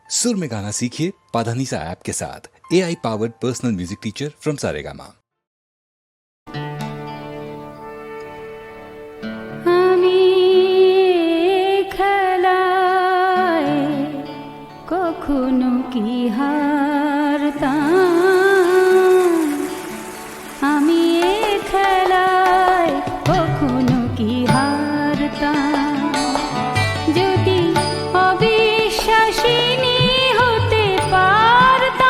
सुर में गाना सीखिए पाधानीसा ऐप के साथ। AI powered personal music teacher from Saregama. কখনো কি হারতাম আমি এ খেলায়, কখনো কি হারতাম যদি অবিশ্বাসিনী হতে পারতাম,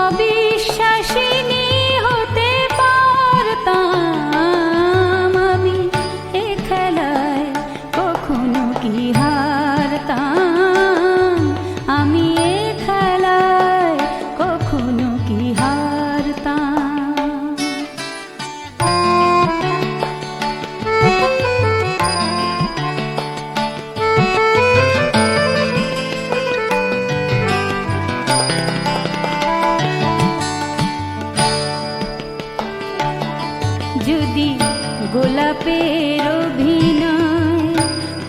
অবিশ্বাসিনী হতে পারতাম আমি এ খেলায়, কখনো কি হারতাম আমি এ খেলায়, কখনো কি হারতাম। যদি গোলাপের অভিনয়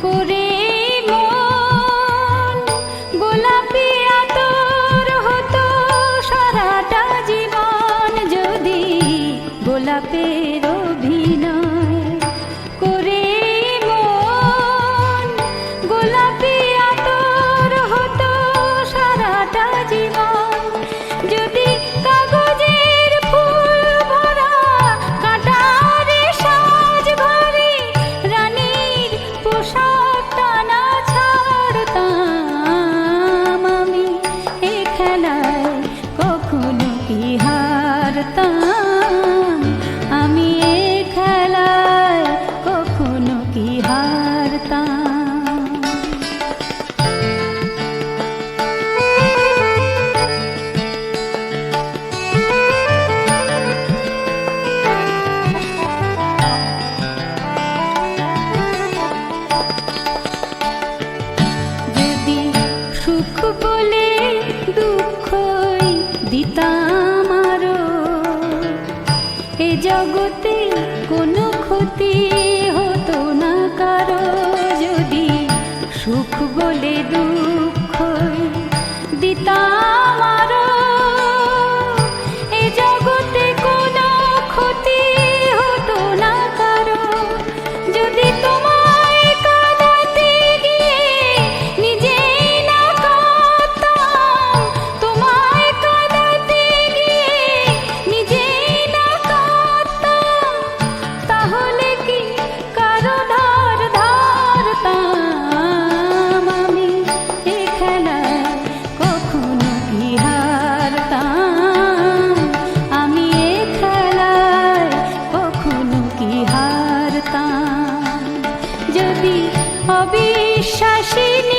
করে মন গোলাপি আতর হতো সারাটা জীবন, যদি গোলাপের অভিনয় করে মন গোলাপি আতর হতো সারাটা জীবন, যদি কাগজের ফুল ভরা কাঁটারে সাজ ঘরে রানীর পোশাকটা না ছাড়তাম আমি এ খেলায়, কখনো কি হারতাম আমি এ খেলায়, কখনো কি হারতাম। যদি সুখ বলে দুঃখই দিতাম আরো, এ জগতে কোনো ক্ষতি হতো না কারো, যদি সুখ বলে দুঃখই দিতাম আরো, এ জগতে কোনো ক্ষতি হতো না কারো, যদি তোমায় কাঁদাতে গিয়ে নিজে না কাঁদতাম, তোমায় কাঁদাতে গিয়ে নিজে না কাঁদতাম, তাহলে কি কারো ধার ধারতাম আমি এ খেলায়, কখনো কি হারতাম আমি এ খেলায়, কখনো কি হারতাম যদি অবিশ্বাসিনী